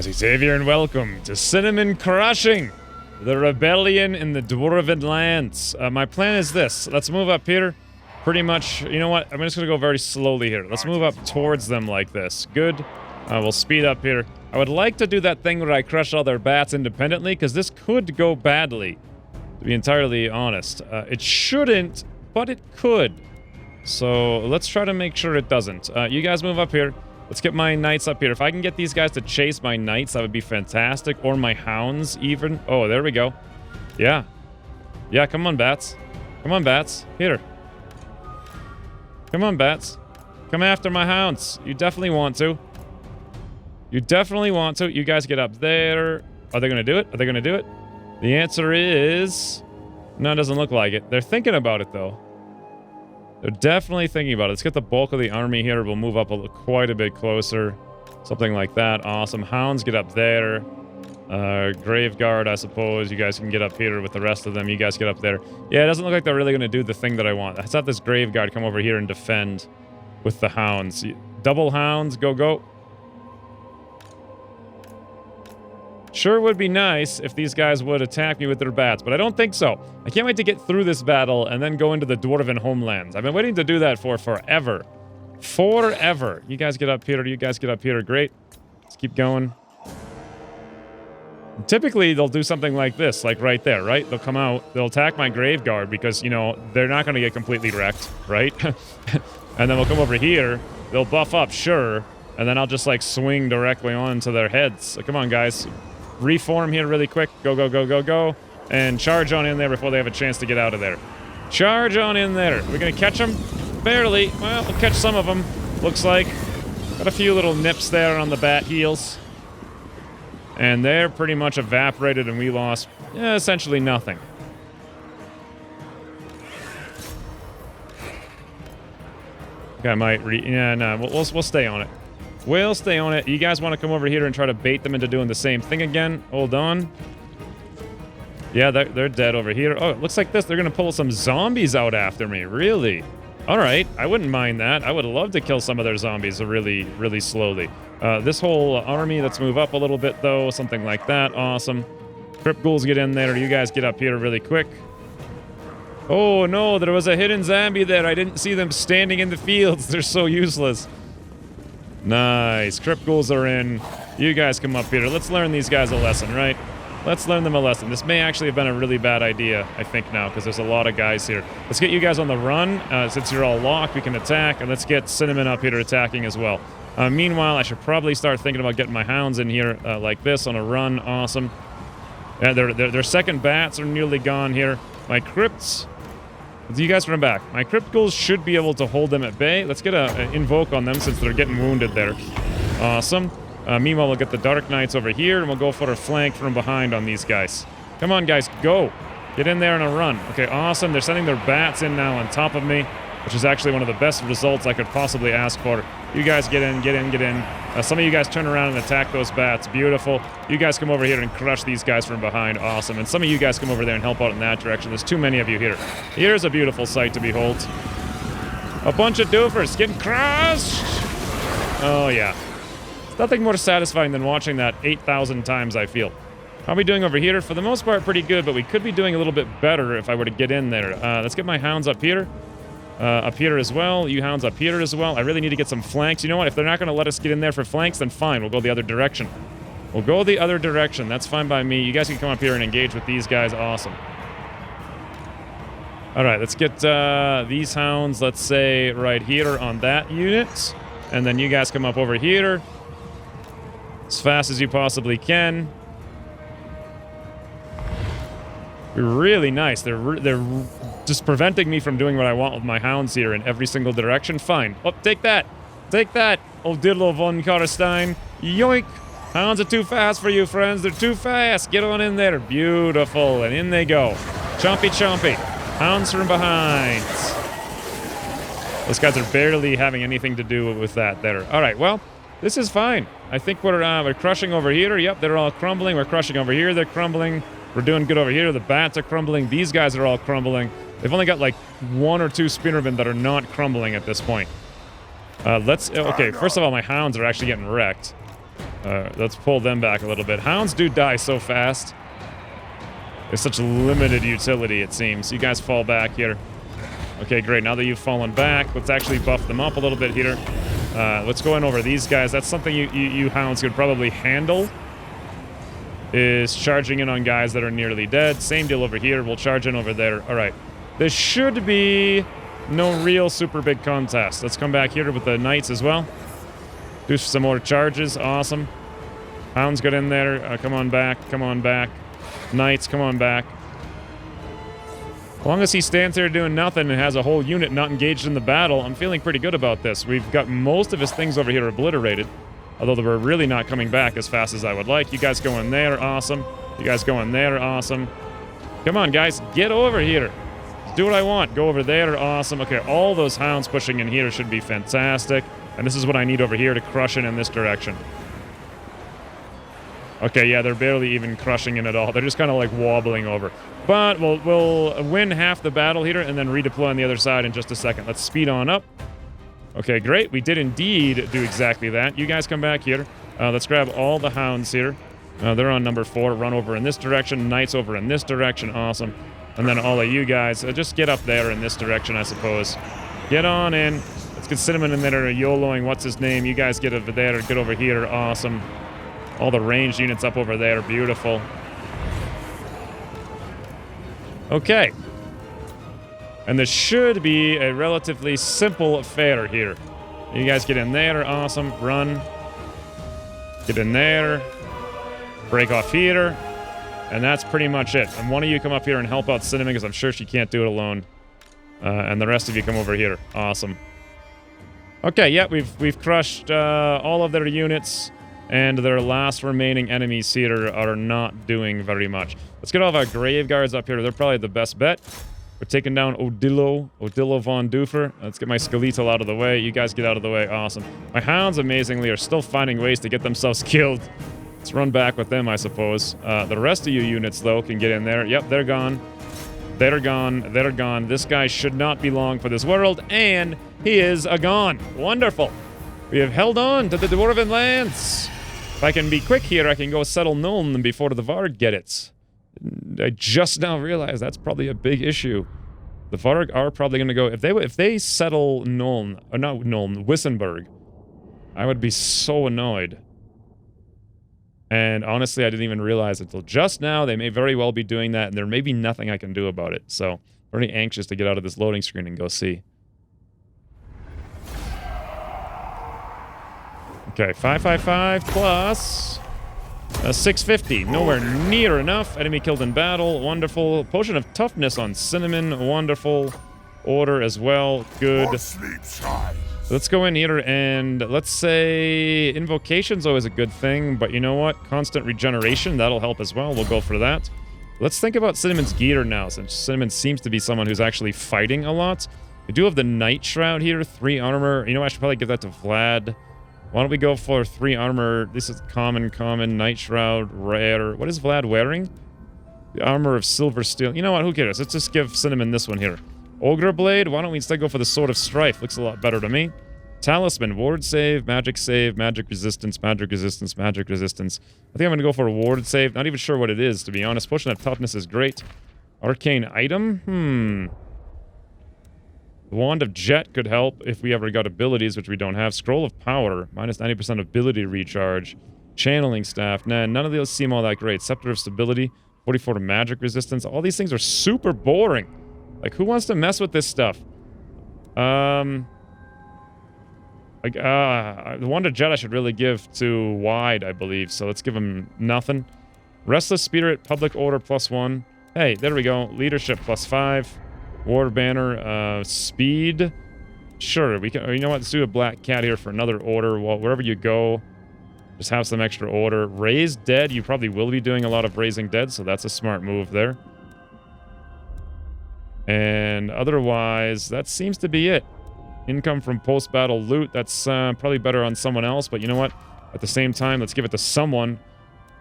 Xavier, and welcome to Cinnamon Crushing, the rebellion in the Dwarven lands. My plan is this. Let's move up here. Pretty much, you know what? I'm just going to go very slowly here. Let's move up towards them like this. Good. We'll speed up here. I would like to do that thing where I crush all their bats independently, because this could go badly, to be entirely honest. It shouldn't, but it could. So let's try to make sure it doesn't. You guys move up here. Let's get my knights up here. If I can get these guys to chase my knights, that would be fantastic. Or my hounds, even. Oh, there we go. Yeah. Yeah, come on, bats. Come on, bats. Here. Come on, bats. Come after my hounds. You definitely want to. You definitely want to. You guys get up there. Are they going to do it? Are they going to do it? The answer is... No, it doesn't look like it. They're thinking about it, though. They're definitely thinking about it. Let's get the bulk of the army here. We'll move up quite a bit closer. Something like that. Awesome. Hounds, get up there. Graveguard, I suppose. You guys can get up here with the rest of them. You guys get up there. Yeah, it doesn't look like they're really going to do the thing that I want. Let's have this Graveguard come over here and defend with the hounds. Double hounds. Go, go. Sure would be nice if these guys would attack me with their bats, but I don't think so. I can't wait to get through this battle and then go into the Dwarven homelands. I've been waiting to do that for forever. Forever. You guys get up here. You guys get up here. Great. Let's keep going. Typically, they'll do something like this, like right there, right? They'll come out. They'll attack my Graveguard because, you know, they're not going to get completely wrecked, right? And then we'll come over here. They'll buff up, sure. And then I'll just, like, swing directly onto their heads. So come on, guys. Reform here really quick. Go, go, go, go, go. And charge on in there before they have a chance to get out of there. Charge on in there. We're going to catch them? Barely. Well, we'll catch some of them. Looks like. Got a few little nips there on the bat heels. And they're pretty much evaporated and we lost essentially nothing. Okay, I might we'll stay on it. We'll stay on it. You guys want to come over here and try to bait them into doing the same thing again? Hold on. Yeah, they're dead over here. Oh, it looks like this. They're going to pull some zombies out after me. Really? All right. I wouldn't mind that. I would love to kill some of their zombies really, really slowly. This whole army, let's move up a little bit, though. Something like that. Awesome. Crypt ghouls get in there. You guys get up here really quick. Oh, no. There was a hidden zombie there. I didn't see them standing in the fields. They're so useless. Nice. Crypt ghouls are in. You guys come up here. Let's learn these guys a lesson, right? Let's learn them a lesson. This may actually have been a really bad idea, I think, now, because there's a lot of guys here. Let's get you guys on the run. Since you're all locked, we can attack, and let's get Cinnamon up here attacking as well. Meanwhile, I should probably start thinking about getting my hounds in here like this on a run. Awesome. Their second bats are nearly gone here. My crypts... You guys run back. My crypt ghouls should be able to hold them at bay. Let's get an invoke on them since they're getting wounded there. Awesome. Meanwhile, we'll get the Dark Knights over here, and we'll go for a flank from behind on these guys. Come on, guys. Go. Get in there on a run. Okay, awesome. They're sending their bats in now on top of me, which is actually one of the best results I could possibly ask for. You guys get in, get in, get in. Some of you guys turn around and attack those bats. Beautiful. You guys come over here and crush these guys from behind. Awesome. And some of you guys come over there and help out in that direction. There's too many of you here. Here's a beautiful sight to behold. A bunch of doofers getting crushed. Oh, yeah. It's nothing more satisfying than watching that 8,000 times, I feel. How are we doing over here? For the most part, pretty good, but we could be doing a little bit better if I were to get in there. Let's get my hounds up here. Up here as well. You hounds up here as well. I really need to get some flanks. You know what? If they're not going to let us get in there for flanks, then fine. We'll go the other direction. We'll go the other direction. That's fine by me. You guys can come up here and engage with these guys. Awesome. All right, let's get these hounds, let's say, right here on that unit. And then you guys come up over here as fast as you possibly can. Really nice. They're just preventing me from doing what I want with my hounds here in every single direction. Fine. Oh, take that. Take that, old diddle von Carstein. Yoink. Hounds are too fast for you, friends. They're too fast. Get on in there. Beautiful. And in they go. Chompy, chompy. Hounds from behind. Those guys are barely having anything to do with that there. All right, well, this is fine. I think we're crushing over here. Yep, they're all crumbling. We're crushing over here. They're crumbling. We're doing good over here. The bats are crumbling. These guys are all crumbling. They've only got like 1 or 2 spearmen that are not crumbling at this point. Okay, first of all, my hounds are actually getting wrecked. Let's pull them back a little bit. Hounds do die so fast. There's such limited utility, it seems. You guys fall back here. Okay, great. Now that you've fallen back, let's actually buff them up a little bit here. Let's go in over these guys. That's something you hounds could probably handle, is charging in on guys that are nearly dead. Same deal over here. We'll charge in over there. All right. This should be no real super big contest. Let's come back here with the knights as well. Do some more charges. Awesome. Hounds get in there. Come on back. Come on back. Knights, come on back. As long as he stands there doing nothing and has a whole unit not engaged in the battle, I'm feeling pretty good about this. We've got most of his things over here obliterated, although they were really not coming back as fast as I would like. You guys go in there, awesome. You guys go in there, awesome. Come on, guys, get over here. Do what I want. Go over there, awesome. Okay, all those hounds pushing in here should be fantastic. And this is what I need over here to crush in this direction. Okay, yeah, they're barely even crushing in at all. They're just kind of like wobbling over. But we'll win half the battle here and then redeploy on the other side in just a second. Let's speed on up. Okay, great. We did indeed do exactly that. You guys come back here. Let's grab all the hounds here. They're on number 4. Run over in this direction. Knights over in this direction. Awesome. And then all of you guys, just get up there in this direction, I suppose. Get on in. Let's get Cinnamon in there YOLOing. What's his name? You guys get over there. Get over here. Awesome. All the ranged units up over there. Beautiful. Okay. And this should be a relatively simple affair here. You guys get in there. Awesome. Run. Get in there. Break off here. And that's pretty much it. And one of you come up here and help out Cinnamon because I'm sure she can't do it alone. And the rest of you come over here. Awesome. Okay, yeah, we've crushed all of their units. And their last remaining enemies here are not doing very much. Let's get all of our grave guards up here. They're probably the best bet. We're taking down Odillo von Doofer. Let's get my skeletal out of the way. You guys get out of the way. Awesome. My hounds, amazingly, are still finding ways to get themselves killed. Let's run back with them, I suppose. The rest of you units, though, can get in there. Yep, they're gone. They're gone. They're gone. This guy should not be long for this world, and he is gone. Wonderful. We have held on to the Dwarven lands. If I can be quick here, I can go settle Nuln before the Varg get it. I just now realized that's probably a big issue. The Varg are probably going to go... If they settle Nuln... Or not Nuln, Wissenberg, I would be so annoyed. And honestly, I didn't even realize until just now. They may very well be doing that, and there may be nothing I can do about it. So, very anxious to get out of this loading screen and go see. Okay, 555 plus 650. Nowhere near enough. Enemy killed in battle. Wonderful. Potion of toughness on Cinnamon. Wonderful. Order as well. Good. Let's go in here and let's say invocation's always a good thing, but you know what? Constant regeneration, that'll help as well. We'll go for that. Let's think about Cinnamon's gear now, since Cinnamon seems to be someone who's actually fighting a lot. We do have the Night Shroud here, 3 armor. You know, I should probably give that to Vlad. Why don't we go for 3 armor? This is common, Night Shroud, rare. What is Vlad wearing? The armor of silver steel. You know what? Who cares? Let's just give Cinnamon this one here. Ogre Blade? Why don't we instead go for the Sword of Strife? Looks a lot better to me. Talisman. Ward save, magic, resistance, magic, resistance, magic, resistance. I think I'm going to go for a ward save. Not even sure what it is, to be honest. Potion of toughness is great. Arcane item? The Wand of Jet could help if we ever got abilities, which we don't have. Scroll of Power, minus 90% ability recharge. Channeling Staff, nah, none of those seem all that great. Scepter of Stability, 44 to magic resistance. All these things are super boring. Like, who wants to mess with this stuff? The Wand of Jet I should really give to Wide, I believe. So let's give him nothing. Restless Spirit, Public Order, +1. Hey, there we go. Leadership, +5. War Banner, Speed. Sure, we can. You know what? Let's do a Black Cat here for another order. Well, wherever you go, just have some extra order. Raise Dead. You probably will be doing a lot of raising dead, so that's a smart move there. And otherwise, that seems to be it. Income from post-battle loot. That's probably better on someone else, but you know what? At the same time, let's give it to someone.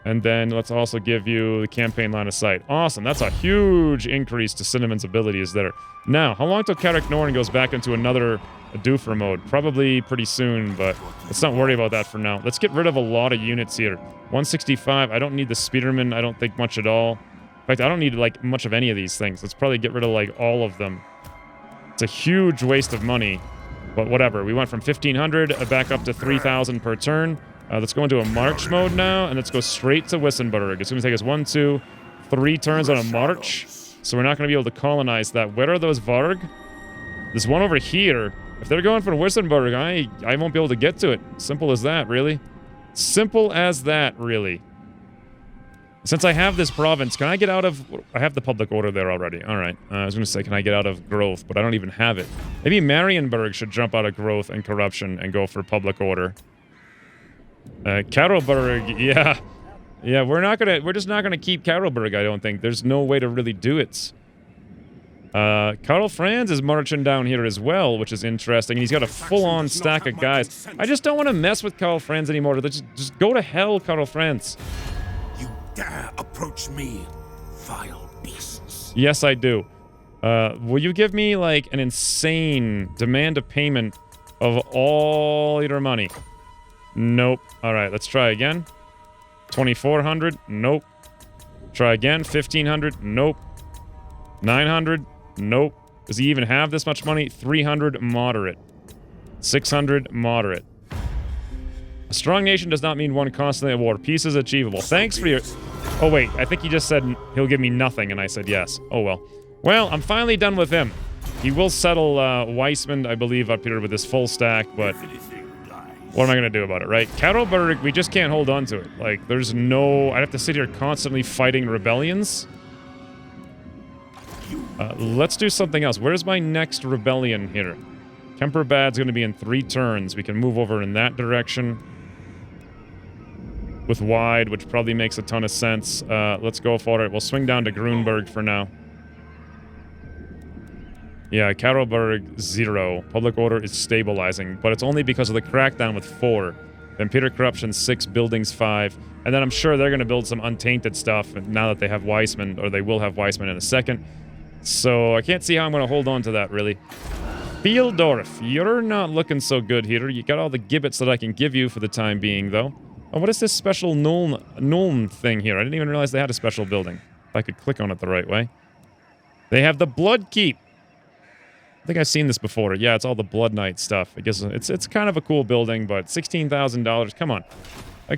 And then let's also give you the campaign line of sight. Awesome. That's a huge increase to Cinnamon's abilities there. Now, how long till Carrick Norn goes back into another doofer mode? Probably pretty soon, but let's not worry about that for now. Let's get rid of a lot of units here. 165. I don't need the Speederman. I don't think much at all. In fact, I don't need, like, much of any of these things. Let's probably get rid of, like, all of them. It's a huge waste of money, but whatever. We went from 1,500 back up to 3,000 per turn. Let's go into a march mode now, and let's go straight to Wissenburg. It's going to take us 1, 2, 3 turns on a march, so we're not going to be able to colonize that. Where are those Varg? There's one over here. If they're going for Wissenburg, I won't be able to get to it. Simple as that, really. Simple as that, really. Since I have this province, can I get out of... I have the public order there already. All right. I was going to say, can I get out of growth? But I don't even have it. Maybe Marienburg should jump out of growth and corruption and go for public order. Karlberg, yeah. Yeah, we're just not gonna keep Karlberg, I don't think. There's no way to really do it. Karl Franz is marching down here as well, which is interesting. He's got a full-on stack of guys. I just don't want to mess with Karl Franz anymore. Just go to hell, Karl Franz. You dare approach me, vile beasts. Yes, I do. Will you give me, like, an insane demand of payment of all your money? Nope. Alright, let's try again. 2,400? Nope. Try again. 1,500? Nope. 900? Nope. Does he even have this much money? 300? Moderate. 600? Moderate. A strong nation does not mean one constantly at war. Peace is achievable. Thanks for your... Oh, wait. I think he just said he'll give me nothing, and I said yes. Oh, well. Well, I'm finally done with him. He will settle Weissman, I believe, up here with his full stack, but... What am I going to do about it, right? Karlberg, we just can't hold on to it. Like, there's no... I'd have to sit here constantly fighting rebellions. Let's do something else. Where's my next rebellion here? Kemperbad's going to be in 3 turns. We can move over in that direction. With wide, which probably makes a ton of sense. Let's go for it. We'll swing down to Grunberg for now. Yeah, Karlberg 0. Public order is stabilizing, but it's only because of the crackdown with 4. Vampire corruption 6, buildings 5, and then I'm sure they're going to build some untainted stuff now that they have Weissman, or they will have Weissman in a second. So I can't see how I'm going to hold on to that, really. Fieldorf, you're not looking so good here. You got all the gibbets that I can give you for the time being, though. Oh, what is this special Nuln thing here? I didn't even realize they had a special building. If I could click on it the right way. They have the Blood Keep. I think I've seen this before. Yeah, it's all the Blood Knight stuff. I guess it's kind of a cool building, but $16,000. Come on.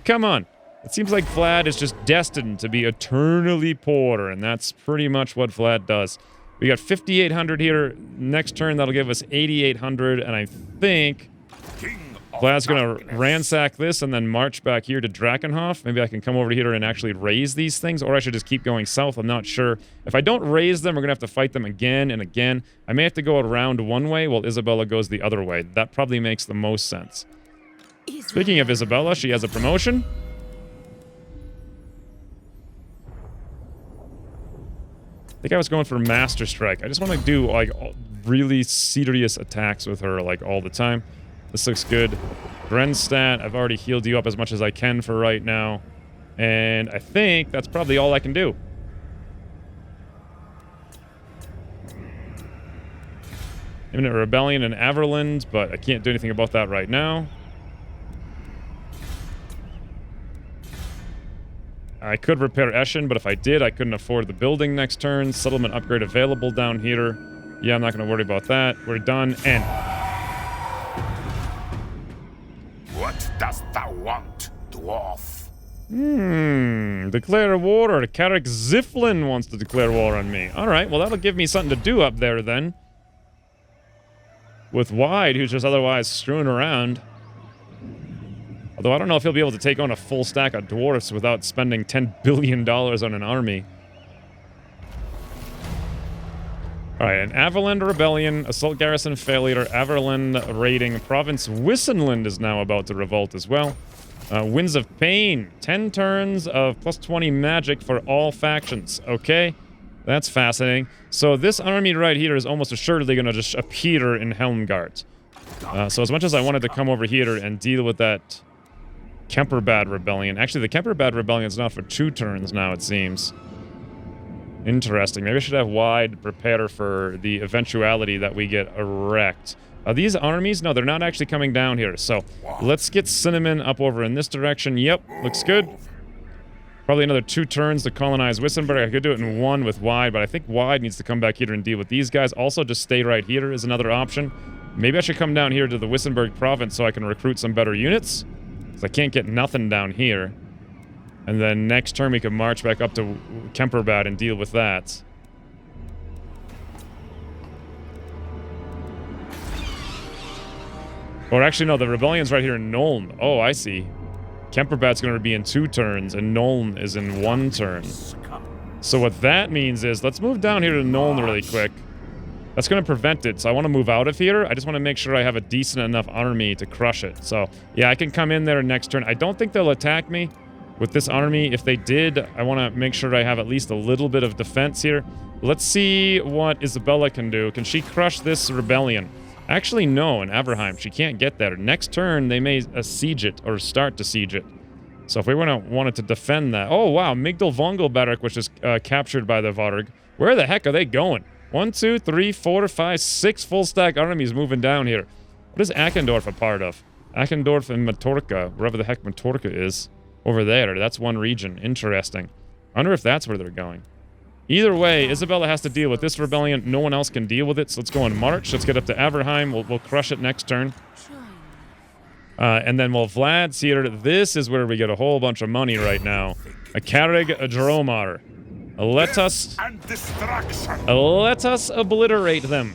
Come on. It seems like Vlad is just destined to be eternally poor, and that's pretty much what Vlad does. We got 5,800 here. Next turn, that'll give us 8,800, and I think Vlad's going to ransack this and then march back here to Drakenhof. Maybe I can come over here and actually raise these things, or I should just keep going south. I'm not sure. If I don't raise them, we're going to have to fight them again and again. I may have to go around one way while Isabella goes the other way. That probably makes the most sense. Speaking of Isabella, she has a promotion. I think I was going for Master Strike. I just want to do, like, really serious attacks with her, like, all the time. This looks good. Grenstadt, I've already healed you up as much as I can for right now. And I think that's probably all I can do. Imminent rebellion in Averland, but I can't do anything about that right now. I could repair Eschen, but if I did, I couldn't afford the building next turn. Settlement upgrade available down here. Yeah, I'm not going to worry about that. We're done, and... What dost thou want, dwarf? Declare war, or Carrick Ziflin wants to declare war on me. Alright, well that'll give me something to do up there then. With Wide, who's just otherwise strewn around. Although I don't know if he'll be able to take on a full stack of dwarfs without spending $10 billion on an army. Alright, an Averland rebellion, assault garrison failure, Averland raiding, province Wissenland is now about to revolt as well. Winds of Pain, 10 turns of plus 20 magic for all factions. Okay, that's fascinating. So this army right here is almost assuredly going to just appear in Helmgart. So as much as I wanted to come over here and deal with that Kemperbad Rebellion. Actually, the Kemperbad Rebellion is not for 2 turns now, it seems. Interesting. Maybe I should have Wide prepare for the eventuality that we get wrecked. Are these armies? No, they're not actually coming down here. So let's get Cinnamon up over in this direction. Yep, looks good. Probably another 2 turns to colonize Wissenberg. I could do it in 1 with Wide, but I think Wide needs to come back here and deal with these guys. Also, just stay right here is another option. Maybe I should come down here to the Wissenberg province so I can recruit some better units. Because I can't get nothing down here. And then next turn we can march back up to Kemperbad and deal with that. Or actually, no, the rebellion's right here in Nuln. Oh, I see. Kemperbad's going to be in 2 turns, and Nuln is in 1 turn. So what that means is, let's move down here to Nuln really quick. That's going to prevent it, so I want to move out of here. I just want to make sure I have a decent enough army to crush it. So, yeah, I can come in there next turn. I don't think they'll attack me with this army. If they did, I want to make sure I have at least a little bit of defense here. Let's see what Isabella can do. Can she crush this rebellion? Actually, no, in Averheim. She can't get there. Next turn, they may siege it or start to siege it. So if we wanted to defend that... Oh, wow, Migdal Vongelberg, which is captured by the Varg. Where the heck are they going? 1, 2, 3, 4, 5, 6 full-stack armies moving down here. What is Achendorf a part of? Achendorf and Matorka, wherever the heck Matorka is. Over there. That's one region. Interesting. I wonder if that's where they're going. Either way, Isabella has to deal with this rebellion. No one else can deal with it, so let's go and march. Let's get up to Averheim. We'll crush it next turn. And then while Vlad's here, this is where we get a whole bunch of money right now. A Carrig, a Dromar. Let us obliterate them.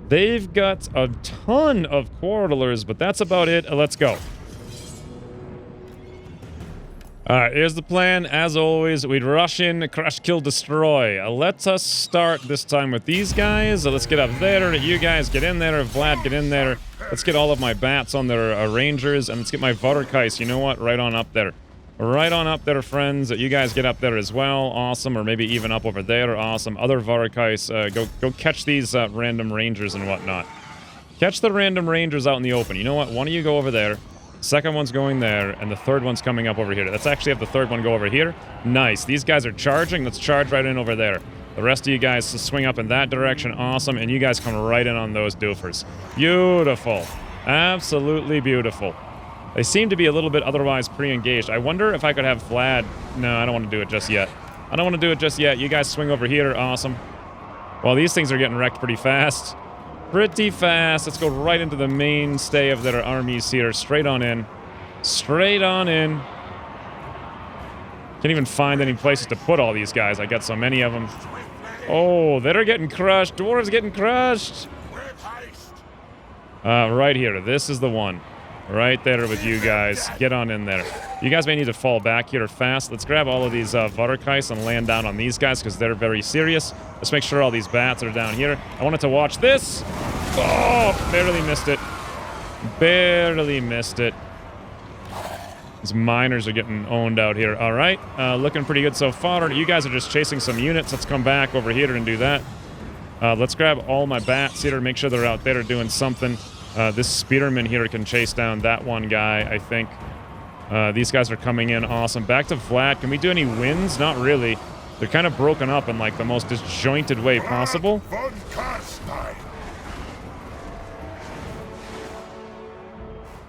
They've got a ton of quarrelers, but that's about it. Let's go. Alright, here's the plan. As always, we'd rush in, crush, kill, destroy. Let us start this time with these guys. Let's get up there. You guys get in there. Vlad, get in there. Let's get all of my bats on their rangers, and let's get my Varkais. You know what? Right on up there. Right on up there, friends. You guys get up there as well. Awesome. Or maybe even up over there. Awesome. Other Varkais, go catch these random rangers and whatnot. Catch the random rangers out in the open. You know what? One of you go over there. Second one's going there, and the third one's coming up over here. Let's actually have the third one go over here. Nice. These guys are charging. Let's charge right in over there. The rest of you guys swing up in that direction. Awesome. And you guys come right in on those doofers. Beautiful. Absolutely beautiful. They seem to be a little bit otherwise pre-engaged. I wonder if I could have Vlad... No, I don't want to do it just yet. I don't want to do it just yet. You guys swing over here. Awesome. Well, these things are getting wrecked pretty fast. Pretty fast. Let's go right into the mainstay of their armies here. Straight on in. Straight on in. Can't even find any places to put all these guys. I got so many of them. Oh, they're getting crushed. Dwarves getting crushed. Right here. This is the one. Right there with you guys. Get on in there. You guys may need to fall back here fast. Let's grab all of these Varkais and land down on these guys because they're very serious. Let's make sure all these bats are down here. I wanted to watch this. Oh, barely missed it. Barely missed it. These miners are getting owned out here. All right. Looking pretty good so far. You guys are just chasing some units. Let's come back over here and do that. Let's grab all my bats here. Make sure they're out there doing something. This spearman here can chase down that one guy, I think. These guys are coming in. Awesome. Back to Vlad. Can we do any wins? Not really. They're kind of broken up in like the most disjointed way possible.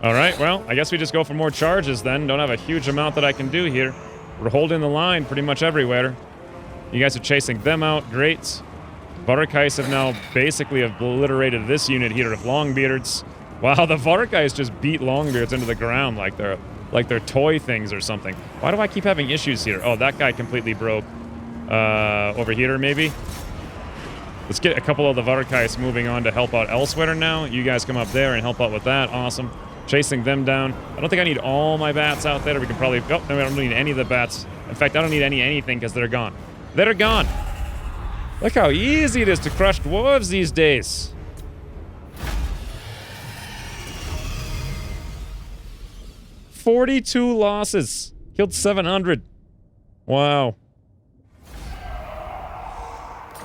Alright, well, I guess we just go for more charges then. Don't have a huge amount that I can do here. We're holding the line pretty much everywhere. You guys are chasing them out. Great. Varkais have now basically obliterated this unit here of Longbeards. Wow, the Varkais just beat Longbeards into the ground like they're toy things or something. Why do I keep having issues here? Oh, that guy completely broke. Over here, maybe? Let's get a couple of the Varkais moving on to help out elsewhere now. You guys come up there and help out with that. Awesome. Chasing them down. I don't think I need all my bats out there. We can probably... Oh, no, I don't need any of the bats. In fact, I don't need anything because they're gone. They're gone! Look how easy it is to crush dwarves these days. $42 losses. Killed 700. Wow.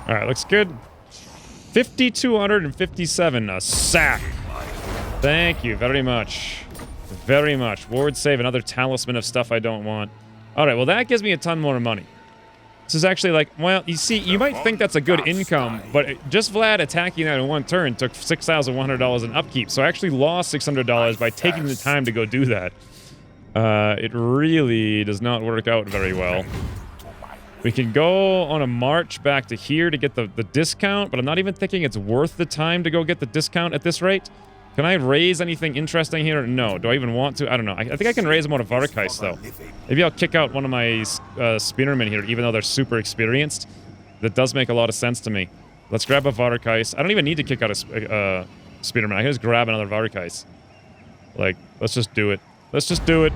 Alright, looks good. 5,257. A sack. Thank you very much. very much. Ward save, another talisman of stuff I don't want. All right, well, that gives me a ton more money. This is actually like, well, you see, you might think that's a good income, but just Vlad attacking that in one turn took $6,100 in upkeep. So I actually lost $600 by taking the time to go do that. It really does not work out very well. We can go on a march back to here to get the discount, but I'm not even thinking it's worth the time to go get the discount at this rate. Can I raise anything interesting here? No. Do I even want to? I don't know. I think I can raise more Varkais, though. Maybe I'll kick out one of my spearmen here, even though they're super experienced. That does make a lot of sense to me. Let's grab a Varkais. I don't even need to kick out a spearman. I can just grab another Varkais. Like, let's just do it. Let's just do it.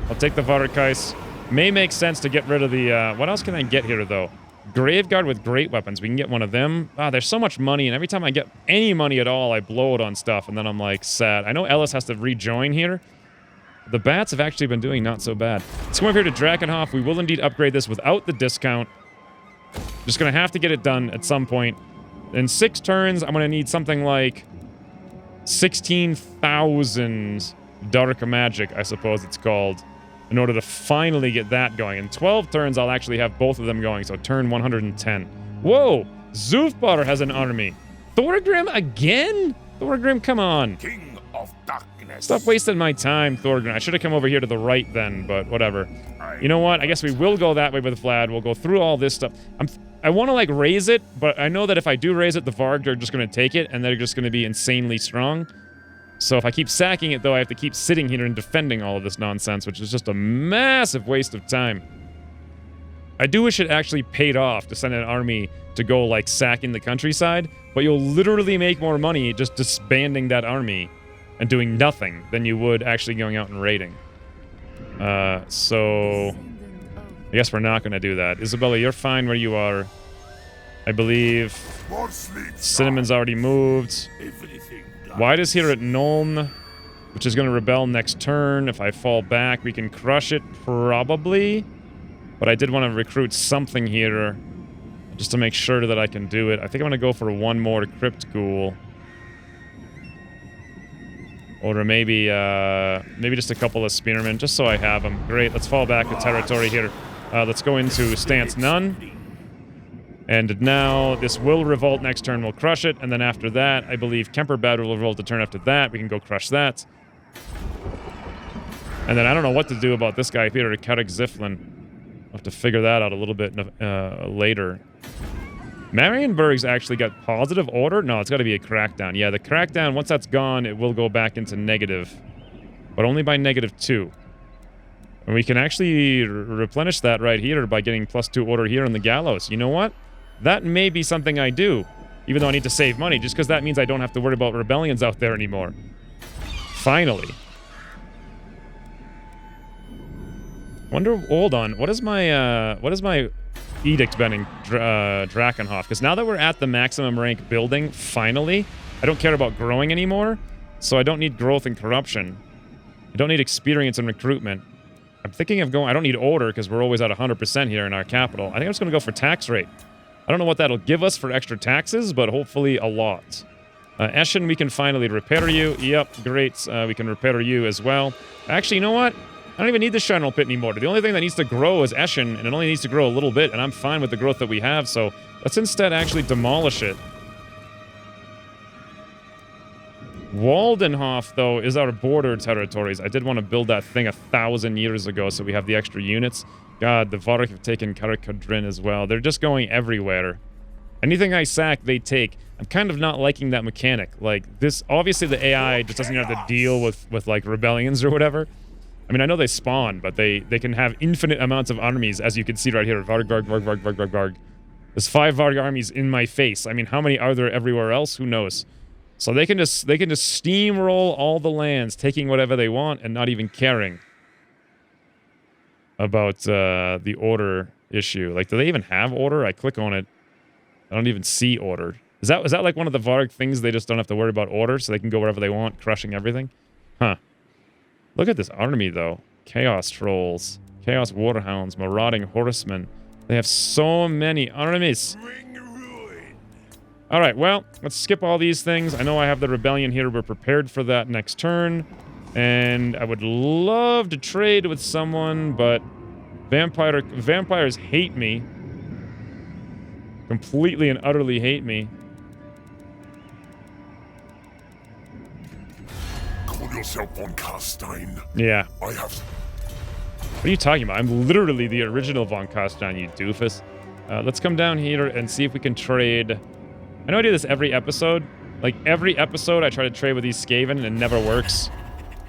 I'll take the Varkais. May make sense to get rid of the... what else can I get here, though? Graveguard with great weapons. We can get one of them. Ah, there's so much money, and every time I get any money at all, I blow it on stuff, and then I'm, like, sad. I know Ellis has to rejoin here. The bats have actually been doing not so bad. Let's come over here to Drakenhof. We will indeed upgrade this without the discount. Just gonna have to get it done at some point. In 6 turns, I'm gonna need something like 16,000 dark magic, I suppose it's called, in order to finally get that going. In 12 turns, I'll actually have both of them going, so turn 110. Whoa! Zulfbar has an army. Thorgrim again? Thorgrim, come on. King of Darkness. Stop wasting my time, Thorgrim. I should have come over here to the right then, but whatever. You know what? I guess we will go that way with Vlad. We'll go through all this stuff. I want to, like, raise it, but I know that if I do raise it, the Varg are just going to take it, and they're just going to be insanely strong. So if I keep sacking it, though, I have to keep sitting here and defending all of this nonsense, which is just a massive waste of time. I do wish it actually paid off to send an army to go, like, sacking the countryside, but you'll literally make more money just disbanding that army and doing nothing than you would actually going out and raiding. So I guess we're not going to do that. Isabella, you're fine where you are. I believe Cinnamon's already moved. White is here at Nuln, which is going to rebel next turn. If I fall back, we can crush it, probably. But I did want to recruit something here, just to make sure that I can do it. I think I'm going to go for one more Crypt Ghoul. Or maybe just a couple of Spearmen, just so I have them. Great, let's fall back to territory here. Let's go into Stance None. And now, this will revolt next turn, we'll crush it, and then after that, I believe Kemperbad will revolt the turn after that, we can go crush that. And then I don't know what to do about this guy, Peter Carrick Ziflin. I'll have to figure that out a little bit later. Marienburg's actually got positive order? No, it's got to be a crackdown. Yeah, the crackdown, once that's gone, it will go back into negative. But only by -2. And we can actually replenish that right here by getting +2 order here on the gallows. You know what? That may be something I do, even though I need to save money, just because that means I don't have to worry about rebellions out there anymore. Finally. Hold on, what is my edict been in Drakenhof? Because now that we're at the maximum rank building, finally, I don't care about growing anymore, so I don't need growth and corruption. I don't need experience and recruitment. I'm thinking of going, I don't need order because we're always at 100% here in our capital. I think I'm just going to go for tax rate. I don't know what that'll give us for extra taxes, but hopefully a lot. Eschen, we can finally repair you. Yep, great. We can repair you as well. Actually, you know what? I don't even need the Shinral Pit anymore. The only thing that needs to grow is Eschen, and it only needs to grow a little bit, and I'm fine with the growth that we have, so let's instead actually demolish it. Waldenhof, though, is our border territories. I did want to build that thing 1,000 years ago, so we have the extra units. God, the Varg have taken Karakadrin as well. They're just going everywhere. Anything I sack, they take. I'm kind of not liking that mechanic. Like, this, obviously the AI just doesn't have to deal with like, rebellions or whatever. I mean, I know they spawn, but they can have infinite amounts of armies, as you can see right here. Varg, Varg, Varg, Varg, Varg, Varg, Varg. There's 5 Varg armies in my face. I mean, how many are there everywhere else? Who knows? So they can just steamroll all the lands, taking whatever they want and not even caring about the order issue. Like, do they even have order? I click on it. I don't even see order. Is that like one of the Varg things? They just don't have to worry about order, so they can go wherever they want, crushing everything? Huh. Look at this army, though. Chaos Trolls, Chaos Warhounds, Marauding Horsemen. They have so many armies. Alright, well, let's skip all these things. I know I have the rebellion here. We're prepared for that next turn. And I would love to trade with someone, but vampires hate me. Completely and utterly hate me. Call yourself von Carstein. Yeah. I have... What are you talking about? I'm literally the original von Carstein, you doofus. Let's come down here and see if we can trade. I know I do this every episode. Like, every episode I try to trade with these Skaven and it never works.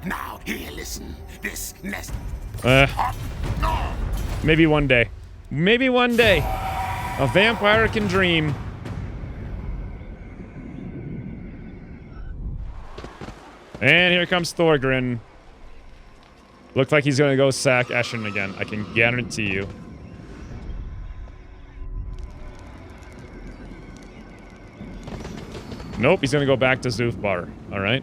Now, here, listen. This nest... Maybe one day. Maybe one day. A vampire can dream. And here comes Thorgrin. Looks like he's gonna go sack Eshin again. I can guarantee you. Nope, he's gonna go back to Zufbar. Alright.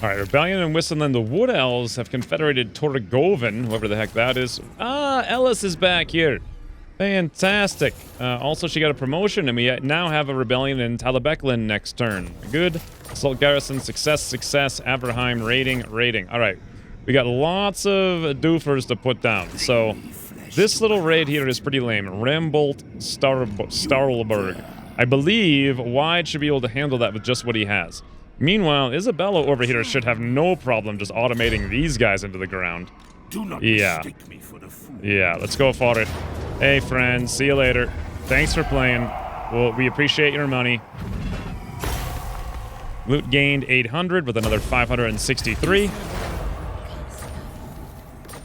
Alright, Rebellion and Whistleland. The Wood Elves have confederated Torgoven, whoever the heck that is. Ah, Ellis is back here. Fantastic. Also, she got a promotion, and we now have a Rebellion in Talabecklin next turn. Good. Assault Garrison, success, success. Abraham, rating, rating. Alright. We got lots of doofers to put down. So, this little raid here is pretty lame. Rambolt Starlberg. I believe Wide should be able to handle that with just what he has. Meanwhile, Isabella over here should have no problem just automating these guys into the ground. Do not mistake me for the fool. Yeah, let's go for it. Hey, friends, see you later. Thanks for playing. Well, we appreciate your money. Loot gained 800 with another 563.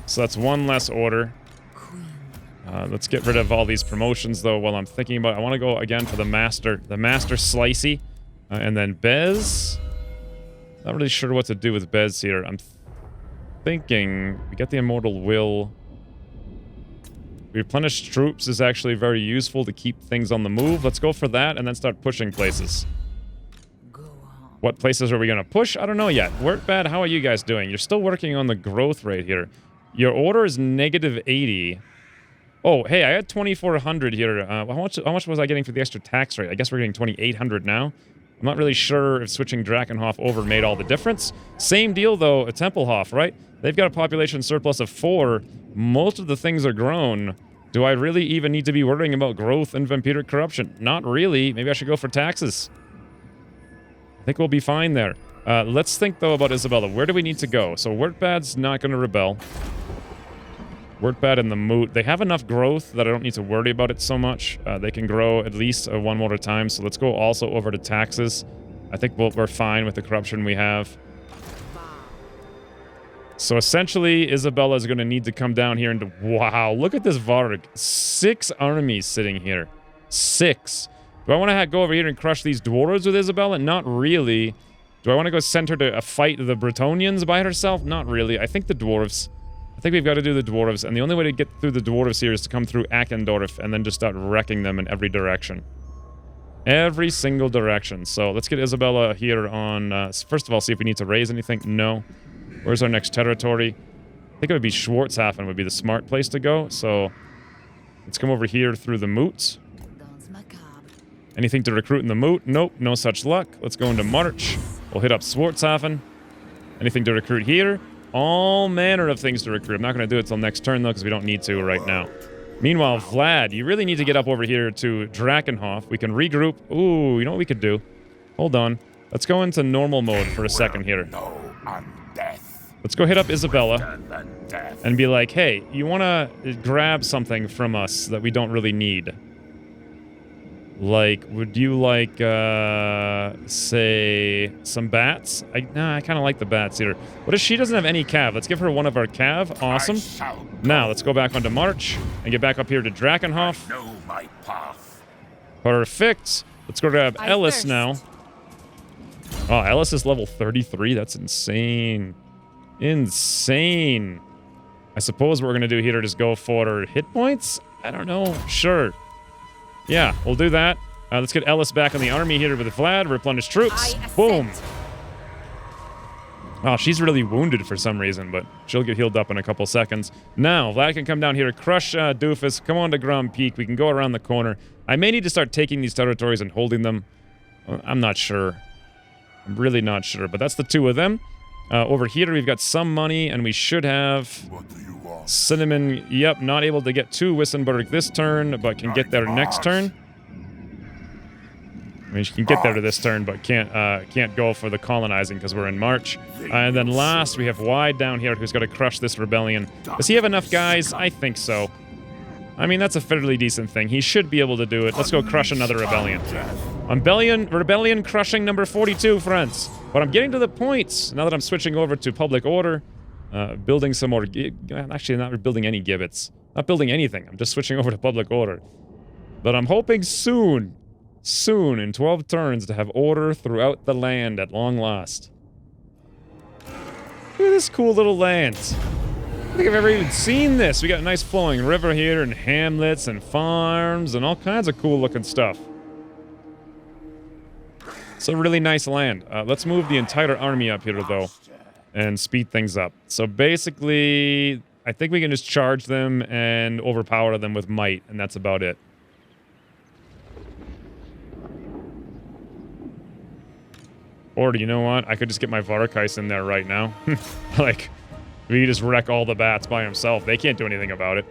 So that's one less order. Let's get rid of all these promotions, though, while I'm thinking about it. I want to go again for the Master Slicey. And then Bez. Not really sure what to do with Bez here. I'm thinking we get the Immortal Will. Replenish troops is actually very useful to keep things on the move. Let's go for that and then start pushing places. What places are we going to push? I don't know yet. Workbad, how are you guys doing? You're still working on the growth rate here. Your order is negative 80. Oh, hey, I had 2,400 here. How much was I getting for the extra tax rate? I guess we're getting 2,800 now. I'm not really sure if switching Drakenhof over made all the difference. Same deal, though, at Tempelhof, right? They've got a population surplus of 4. Most of the things are grown. Do I really even need to be worrying about growth and vampiric corruption? Not really. Maybe I should go for taxes. I think we'll be fine there. Let's think, though, about Isabella. Where do we need to go? So Wertbad's not going to rebel. Wertbad and the Moot. They have enough growth that I don't need to worry about it so much. They can grow at least one more at a time. So let's go also over to taxes. I think we're fine with the corruption we have. So essentially, Isabella is going to need to come down here and... Wow, look at this Varg. 6 armies sitting here. 6. Do I want to go over here and crush these dwarves with Isabella? Not really. Do I want to go send her to fight the Bretonnians by herself? Not really. I think the dwarves... I think we've got to do the dwarves, and the only way to get through the dwarves here is to come through Akendorf and then just start wrecking them in every direction. Every single direction. So let's get Isabella here on... first of all, see if we need to raise anything. No. Where's our next territory? I think it would be Schwarzhafen would be the smart place to go. So let's come over here through the Moots. Anything to recruit in the Moot? Nope, no such luck. Let's go into March. We'll hit up Schwarzhafen. Anything to recruit here? All manner of things to recruit. I'm not going to do it till next turn, though, because we don't need to right now. Meanwhile, Vlad, you really need to get up over here to Drakenhof. We can regroup. Ooh, you know what we could do? Hold on. Let's go into normal mode for a second here. Let's go hit up Isabella and be like, hey, you want to grab something from us that we don't really need? Like, would you like, say, some bats? I kind of like the bats here. What if she doesn't have any cav? Let's give her one of our cav. Awesome. Now, let's go back onto March and get back up here to Drakenhof. Know my path. Perfect. Let's go grab Ellis now. Oh, Ellis is level 33. That's insane. Insane. I suppose what we're going to do here is go for hit points? I don't know. Sure. Yeah, we'll do that. Let's get Ellis back in the army here with Vlad. Replenish troops. Boom. Oh, she's really wounded for some reason, but she'll get healed up in a couple seconds. Now, Vlad can come down here, crush Doofus, come on to Grom Peak. We can go around the corner. I may need to start taking these territories and holding them. I'm not sure. I'm really not sure, but that's the two of them. Over here, we've got some money, and we should have What do you want? Cinnamon. Yep, not able to get to Wissenberg this turn, but can get there next turn. I mean, she can get there to this turn, but can't go for the colonizing because we're in March. And then last, we have Wide down here who's got to crush this rebellion. Does he have enough guys? I think so. I mean, that's a fairly decent thing. He should be able to do it. Let's go crush another rebellion. Rebellion crushing number 42, friends. But I'm getting to the point, now that I'm switching over to public order, building some more... Actually, not building any gibbets. Not building anything. I'm just switching over to public order. But I'm hoping soon, in 12 turns, to have order throughout the land at long last. Look at this cool little land. I don't think I've ever even seen this. We got a nice flowing river here, and hamlets, and farms, and all kinds of cool looking stuff. It's a really nice land. Let's move the entire army up here, though, and speed things up. So basically, I think we can just charge them and overpower them with might, and that's about it. Or, you know what? I could just get my Varakais in there right now. Like, we just wreck all the bats by himself. They can't do anything about it.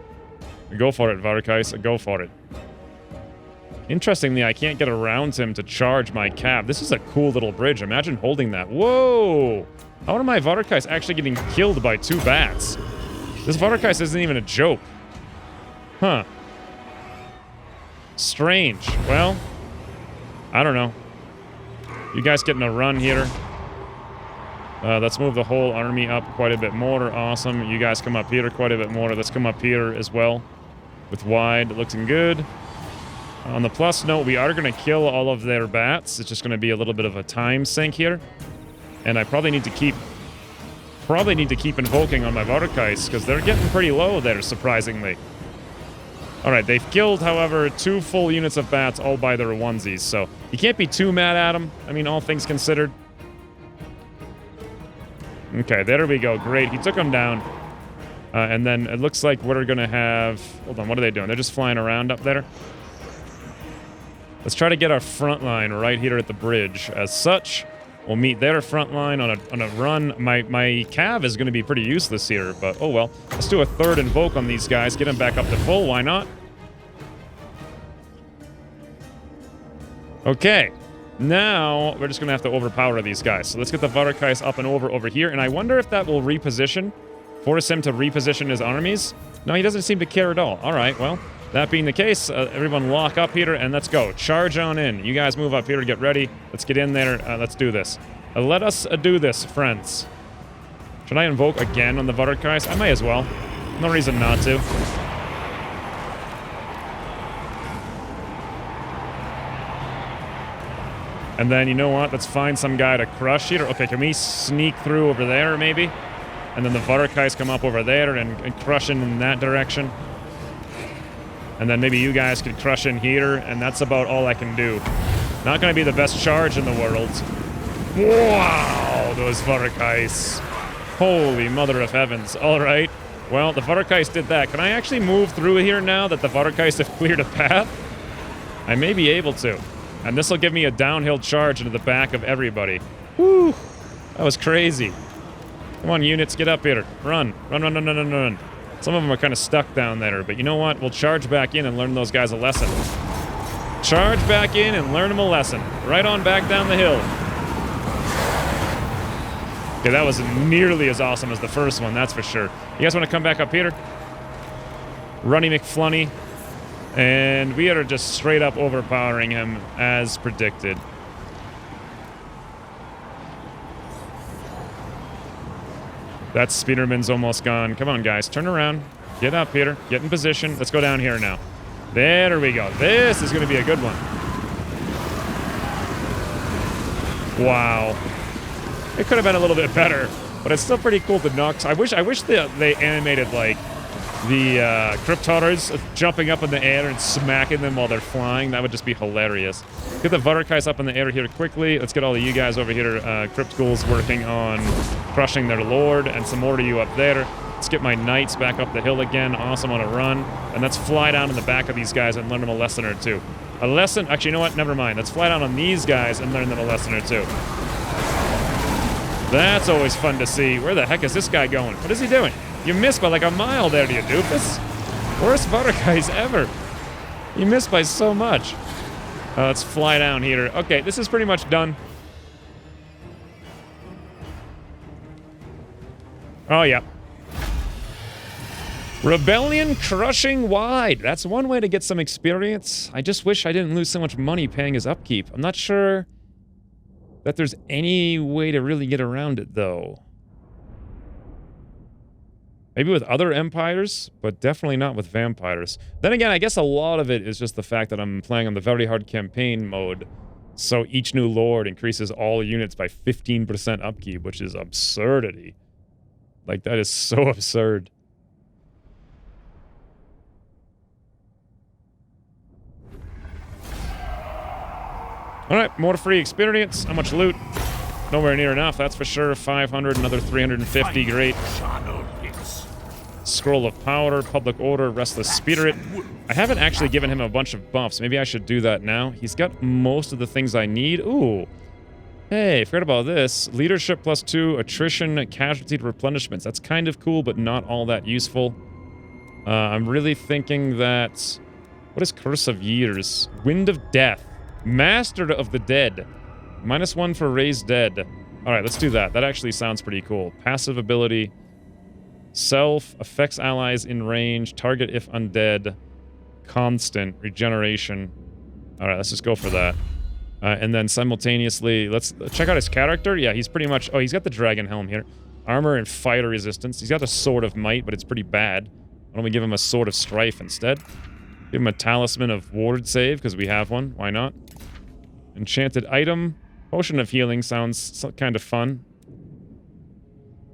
Go for it, Varakais. Go for it. Interestingly, I can't get around him to charge my cab. This is a cool little bridge. Imagine holding that. Whoa! How are my Varakais actually getting killed by 2 bats? This Varakais isn't even a joke. Huh. Strange. Well, I don't know. You guys getting a run here. Let's move the whole army up quite a bit more. Awesome. You guys come up here quite a bit more. Let's come up here as well. With Wide looking good. On the plus note, we are going to kill all of their bats. It's just going to be a little bit of a time sink here. And I probably need to keep invoking on my Varakais, because they're getting pretty low there, surprisingly. Alright, they've killed, however, 2 full units of bats all by their onesies, so you can't be too mad at them. I mean, all things considered. Okay, there we go. Great. He took them down. And then it looks like we're going to have... Hold on, what are they doing? They're just flying around up there. Let's try to get our front line right here at the bridge. As such, we'll meet their front line on a run. My cav is going to be pretty useless here, but oh well. Let's do a 3rd invoke on these guys. Get them back up to full. Why not? Okay. Now, we're just going to have to overpower these guys. So let's get the Varakais up and over here. And I wonder if that will reposition. Force him to reposition his armies. No, he doesn't seem to care at all. All right, well... That being the case, everyone lock up here and let's go. Charge on in. You guys move up here to get ready. Let's get in there. Let's do this. Let us do this, friends. Should I invoke again on the Varakais? I may as well. No reason not to. And then, you know what? Let's find some guy to crush here. Okay, can we sneak through over there, maybe? And then the Varakais come up over there and crush in that direction. And then maybe you guys could crush in here, and that's about all I can do. Not going to be the best charge in the world. Wow, those Varakais. Holy mother of heavens. All right. Well, the Varakais did that. Can I actually move through here now that the Varakais have cleared a path? I may be able to. And this will give me a downhill charge into the back of everybody. Whew. That was crazy. Come on, units, get up here. Run. Run, run, run, run, run, run. Some of them are kind of stuck down there, but you know what? We'll charge back in and learn those guys a lesson. Charge back in and learn them a lesson. Right on back down the hill. Okay, that was nearly as awesome as the first one, that's for sure. You guys want to come back up here? Runny McFlunny. And we are just straight up overpowering him as predicted. That Speederman's almost gone. Come on, guys. Turn around. Get up here. Get in position. Let's go down here now. There we go. This is going to be a good one. Wow. It could have been a little bit better, but it's still pretty cool to knock. I wish they animated, like, the Cryptodders jumping up in the air and smacking them while they're flying. That would just be hilarious. Get the Varakais up in the air here quickly. Let's get all of you guys over here. Crypt Ghouls working on crushing their lord, and some more to you up there. Let's get my knights back up the hill again. Awesome on a run. And let's fly down in the back of these guys and learn them a lesson or two. A lesson? Actually, you know what? Never mind. Let's fly down on these guys and learn them a lesson or two. That's always fun to see. Where the heck is this guy going? What is he doing? You missed by like a mile there, you doofus. Worst butter guys ever. You missed by so much. Let's fly down here. Okay, this is pretty much done. Oh, yeah. Rebellion crushing wide. That's one way to get some experience. I just wish I didn't lose so much money paying his upkeep. I'm not sure that there's any way to really get around it, though. Maybe with other empires, but definitely not with vampires. Then again, I guess a lot of it is just the fact that I'm playing on the very hard campaign mode. So each new lord increases all units by 15% upkeep, which is absurdity. Like, that is so absurd. Alright, more free experience. How much loot? Nowhere near enough, that's for sure. 500, another 350, great. Scroll of Power, Public Order, Restless Spirit. I haven't actually given him a bunch of buffs. Maybe I should do that now. He's got most of the things I need. Ooh. Hey, forgot about this. Leadership +2, Attrition, Casualty Replenishments. That's kind of cool, but not all that useful. I'm really thinking that... What is Curse of Years? Wind of Death. Master of the Dead. -1 for Raised Dead. Alright, let's do that. That actually sounds pretty cool. Passive ability. Self. Affects allies in range. Target if undead. Constant. Regeneration. Alright, let's just go for that. And then simultaneously, let's check out his character. Yeah, he's pretty much... Oh, he's got the dragon helm here. Armor and fire resistance. He's got a Sword of Might, but it's pretty bad. Why don't we give him a Sword of Strife instead? Give him a Talisman of Ward Save, because we have one. Why not? Enchanted item. Potion of Healing sounds kind of fun.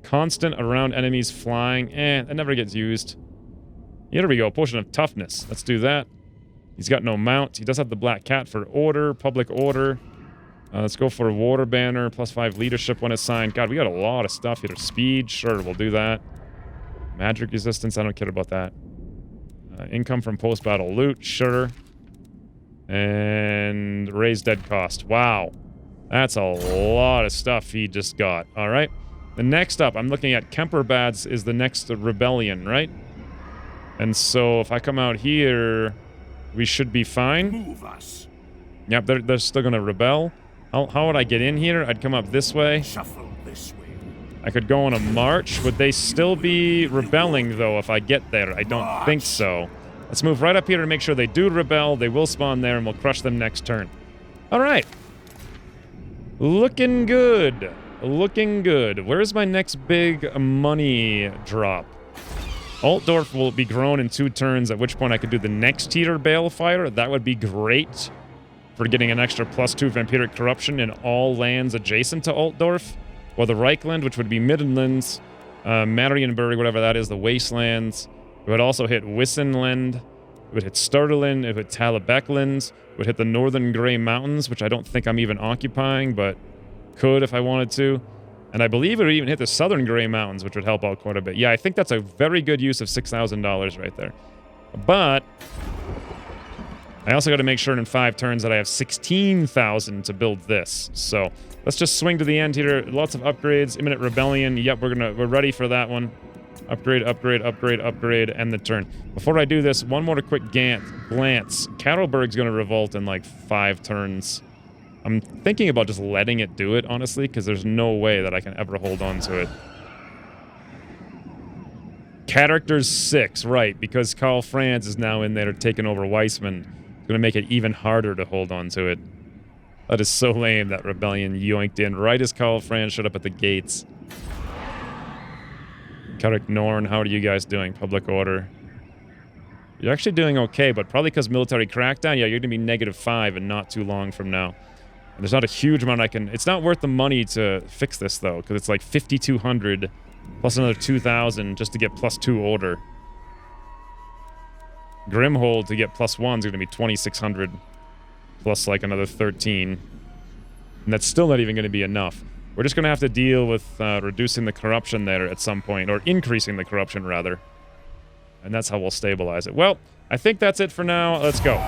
Constant around enemies flying. That never gets used. Here we go. Potion of Toughness. Let's do that. He's got no mount. He does have the Black Cat for Order, Public Order. Let's go for a Water Banner, +5 Leadership when assigned. God, we got a lot of stuff here. Speed, sure, we'll do that. Magic Resistance, I don't care about that. Income from post-battle loot, sure. And Raised Dead cost. Wow. That's a lot of stuff he just got. All right. The next up, I'm looking at Kemperbads is the next rebellion, right? And so if I come out here... We should be fine. Move us. Yep, they're still gonna rebel. How would I get in here? I'd come up this way. Shuffle this way. I could go on a march. Would they still be rebelling, though, if I get there? I don't think so. Let's move right up here to make sure they do rebel. They will spawn there, and we'll crush them next turn. All right. Looking good. Looking good. Where's my next big money drop? Altdorf will be grown in 2 turns, at which point I could do the next tier Balefire. That would be great for getting an extra +2 Vampiric Corruption in all lands adjacent to Altdorf. Or the Reichland, which would be Midlands, Marienburg, whatever that is, the Wastelands. It would also hit Wissenland. It would hit Sturdelin. It would hit Talabekland. It would hit the Northern Grey Mountains, which I don't think I'm even occupying, but could if I wanted to. And I believe it would even hit the Southern Grey Mountains, which would help out quite a bit. Yeah, I think that's a very good use of $6,000 right there. But I also got to make sure in 5 turns that I have 16,000 to build this. So let's just swing to the end here. Lots of upgrades. Imminent Rebellion. Yep, we're ready for that one. Upgrade, upgrade, upgrade, upgrade, end the turn. Before I do this, one more quick glance. Carrollburg's going to revolt in like 5 turns. I'm thinking about just letting it do it, honestly, because there's no way that I can ever hold on to it. Characters 6, right, because Karl Franz is now in there taking over Weissman. It's going to make it even harder to hold on to it. That is so lame, that rebellion yoinked in right as Karl Franz showed up at the gates. Carrick Norn, how are you guys doing? Public Order. You're actually doing okay, but probably because military crackdown, yeah, you're going to be -5 and not too long from now. And there's not a huge amount I can... It's not worth the money to fix this, though, because it's like 5,200 plus another 2,000 just to get +2 order. Grimhold to get +1 is going to be 2,600 plus like another 13. And that's still not even going to be enough. We're just going to have to deal with reducing the corruption there at some point, or increasing the corruption, rather. And that's how we'll stabilize it. Well, I think that's it for now. Let's go.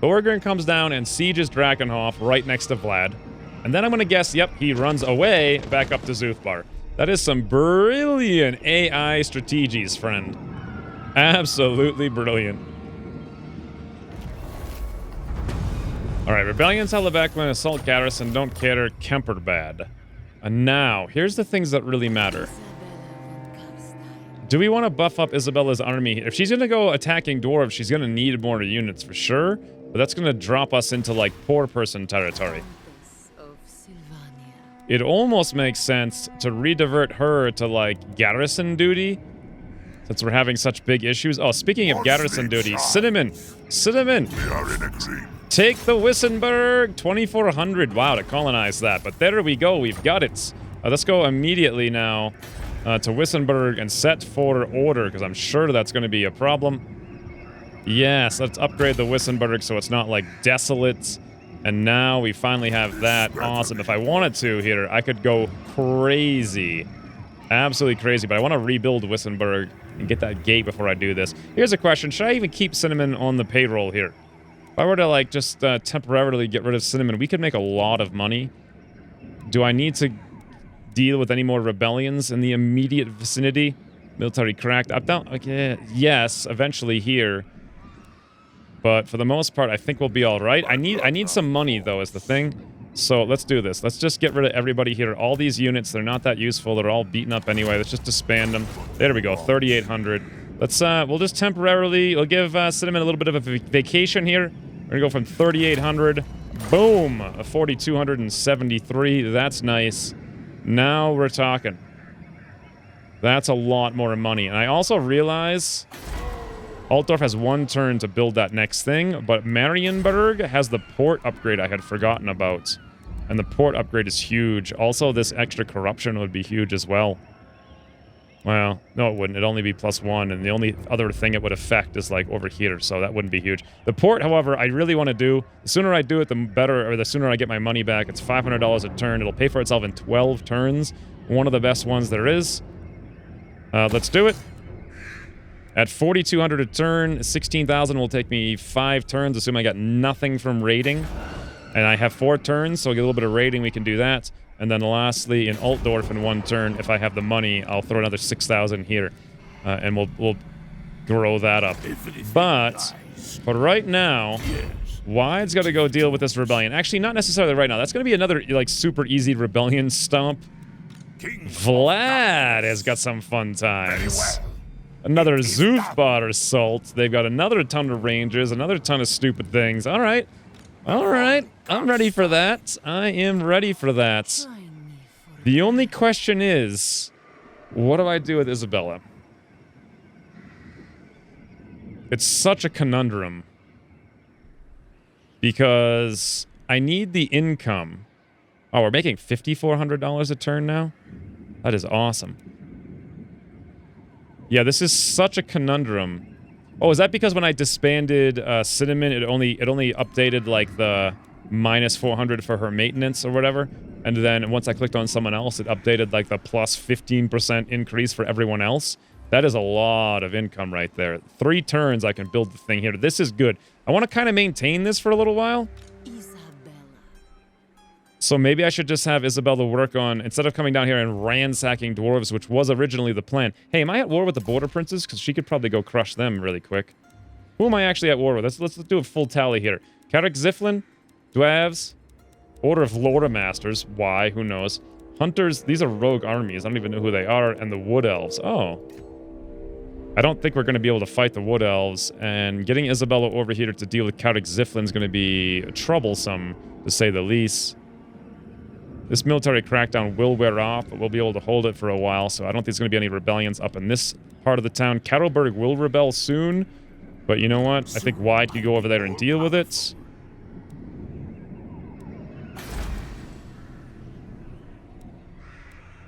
Thorgrim comes down and sieges Drakenhof right next to Vlad. And then I'm going to guess, yep, he runs away back up to Zuthbar. That is some brilliant AI strategies, friend. Absolutely brilliant. Alright, Rebellions held the backline, assault garrison, don't cater, Kemperbad. And now, here's the things that really matter. Do we want to buff up Isabella's army? If she's going to go attacking dwarves, she's going to need more units for sure. But that's going to drop us into, like, poor person territory. It almost makes sense to redivert her to, like, garrison duty. Since we're having such big issues. Oh, speaking of garrison duty, Cinnamon! Cinnamon! We are in agreement. Take the Wissenberg! 2,400. Wow, to colonize that. But there we go. We've got it. Let's go immediately now to Wissenberg and set for order, because I'm sure that's going to be a problem. Yes, let's upgrade the Wissenberg so it's not, like, desolate. And now we finally have that. Awesome. If I wanted to here, I could go crazy. Absolutely crazy. But I want to rebuild Wissenberg and get that gate before I do this. Here's a question. Should I even keep Cinnamon on the payroll here? If I were to, like, just temporarily get rid of Cinnamon, we could make a lot of money. Do I need to deal with any more rebellions in the immediate vicinity? Military cracked. I've done... Okay, yes, eventually here. But for the most part, I think we'll be all right. I need some money, though, is the thing. So let's do this. Let's just get rid of everybody here. All these units, they're not that useful. They're all beaten up anyway. Let's just disband them. There we go, 3,800. Let's, we'll just temporarily, we'll give Cinnamon a little bit of a vacation here. We're gonna go from 3,800, boom, 4,273. That's nice. Now we're talking. That's a lot more money. And I also realize Altdorf has one turn to build that next thing, but Marienburg has the port upgrade I had forgotten about. And the port upgrade is huge. Also, this extra corruption would be huge as well. Well, no, it wouldn't. It'd only be +1, and the only other thing it would affect is, like, over here, so that wouldn't be huge. The port, however, I really want to do. The sooner I do it, the better, or the sooner I get my money back. It's $500 a turn. It'll pay for itself in 12 turns. One of the best ones there is. Let's do it. At 4,200 a turn, 16,000 will take me 5 turns, assuming I got nothing from raiding. And I have 4 turns, so I'll get a little bit of raiding, we can do that. And then lastly, in Altdorf in 1 turn, if I have the money, I'll throw another 6,000 here. And we'll grow that up. But for right now, Wide's got to go deal with this rebellion. Actually, not necessarily right now. That's going to be another, like, super easy rebellion stomp. Vlad has got some fun times. Another Zuthbar assault. They've got another ton of rangers, another ton of stupid things. All right. All right. I'm ready for that. I am ready for that. The only question is, what do I do with Isabella? It's such a conundrum. Because I need the income. Oh, we're making $5,400 a turn now? That is awesome. Yeah, this is such a conundrum. Oh, is that because when I disbanded Cinnamon, it only updated, like, the -400 for her maintenance or whatever? And then once I clicked on someone else, it updated, like, the plus 15% increase for everyone else? That is a lot of income right there. 3 turns I can build the thing here. This is good. I want to kind of maintain this for a little while. So maybe I should just have Isabella work on, instead of coming down here and ransacking dwarves, which was originally the plan. Hey, am I at war with the border princes? Because she could probably go crush them really quick. Who am I actually at war with? Let's do a full tally here. Carrick Xwynns, Dwarves, Order of Lordmasters. Why? Who knows? Hunters. These are rogue armies. I don't even know who they are. And the Wood Elves. Oh. I don't think we're going to be able to fight the Wood Elves. And getting Isabella over here to deal with Carrick Xwynns is going to be troublesome, to say the least. This military crackdown will wear off, but we'll be able to hold it for a while, so I don't think there's going to be any rebellions up in this part of the town. Kettleberg will rebel soon, but you know what? I think Wide could go over there and deal with it.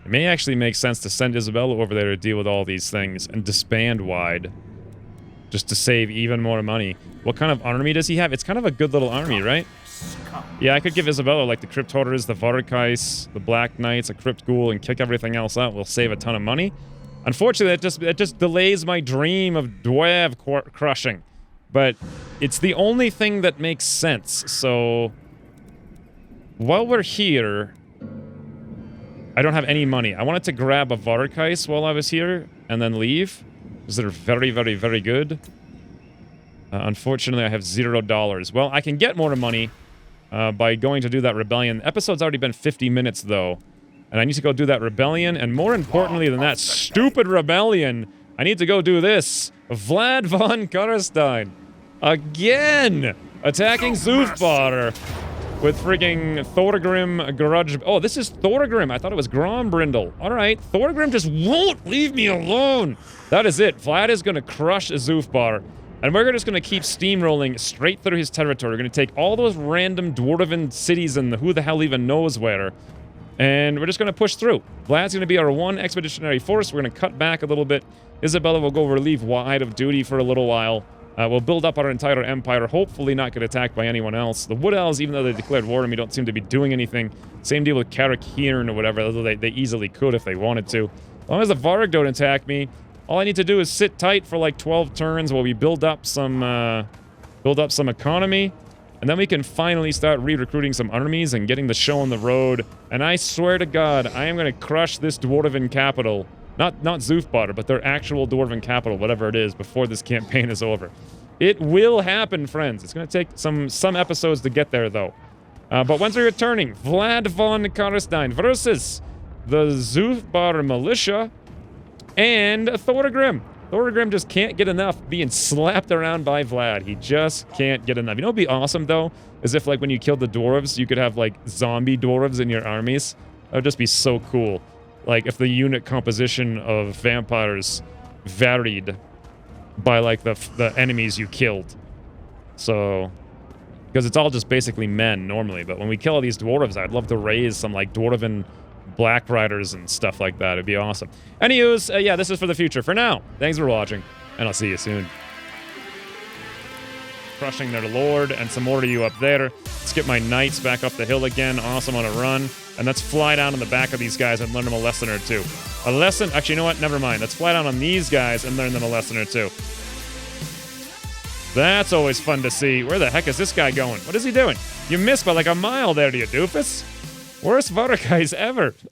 It may actually make sense to send Isabella over there to deal with all these things and disband Wide, just to save even more money. What kind of army does he have? It's kind of a good little army, right? Yeah, I could give Isabella, like, the Crypt Hoarders, the Vorkais, the Black Knights, a Crypt Ghoul, and kick everything else out. We'll save a ton of money. Unfortunately, it just delays my dream of Dwarf crushing. but it's the only thing that makes sense. So while we're here, I don't have any money. I wanted to grab a Varkais while I was here and then leave, because they're very, very, very good. Unfortunately, I have $0. Well, I can get more money by going to do that rebellion. The episode's already been 50 minutes, though. And I need to go do that rebellion. And more importantly than that stupid rebellion, I need to go do this. Vlad von Carstein. Again! Attacking Zufbar with frigging Thorgrim Grudge. Oh, this is Thorgrim. I thought it was Grombrindle. Alright, Thorgrim just won't leave me alone. That is it. Vlad is going to crush Zufbar. And we're just going to keep steamrolling straight through his territory. We're going to take all those random dwarven cities and who the hell even knows where. And we're just going to push through. Vlad's going to be our one expeditionary force. We're going to cut back a little bit. Isabella will go relieve wide of duty for a little while. We'll build up our entire empire, hopefully not get attacked by anyone else. The Wood Elves, even though they declared war on me, don't seem to be doing anything. Same deal with Carrick Hearn or whatever, although they easily could if they wanted to. As long as the Varg don't attack me, all I need to do is sit tight for like 12 turns while we build up some economy. And then we can finally start re-recruiting some armies and getting the show on the road. And I swear to God, I am going to crush this dwarven capital. Not Zufbar, but their actual dwarven capital, whatever it is, before this campaign is over. It will happen, friends. It's going to take some episodes to get there, though. But once we're returning, Vlad von Carstein versus the Zufbar militia and Thorgrim. Thorgrim just can't get enough being slapped around by Vlad. He just can't get enough. You know what would be awesome, though? Is if, like, when you killed the dwarves, you could have, like, zombie dwarves in your armies. That would just be so cool. Like, if the unit composition of vampires varied by, like, the enemies you killed. So, because it's all just basically men, normally. But when we kill all these dwarves, I'd love to raise some, like, dwarven Black Riders and stuff like that. It'd be awesome. Anywho's, yeah, this is for the future. For now, thanks for watching, and I'll see you soon. Crushing their lord, and some more to you up there. Let's get my knights back up the hill again. Awesome on a run. And let's fly down on the back of these guys and learn them a lesson or two. A lesson? Actually, you know what? Never mind. Let's fly down on these guys and learn them a lesson or two. That's always fun to see. Where the heck is this guy going? What is he doing? You missed by like a mile there, you doofus. Worst Varkais ever.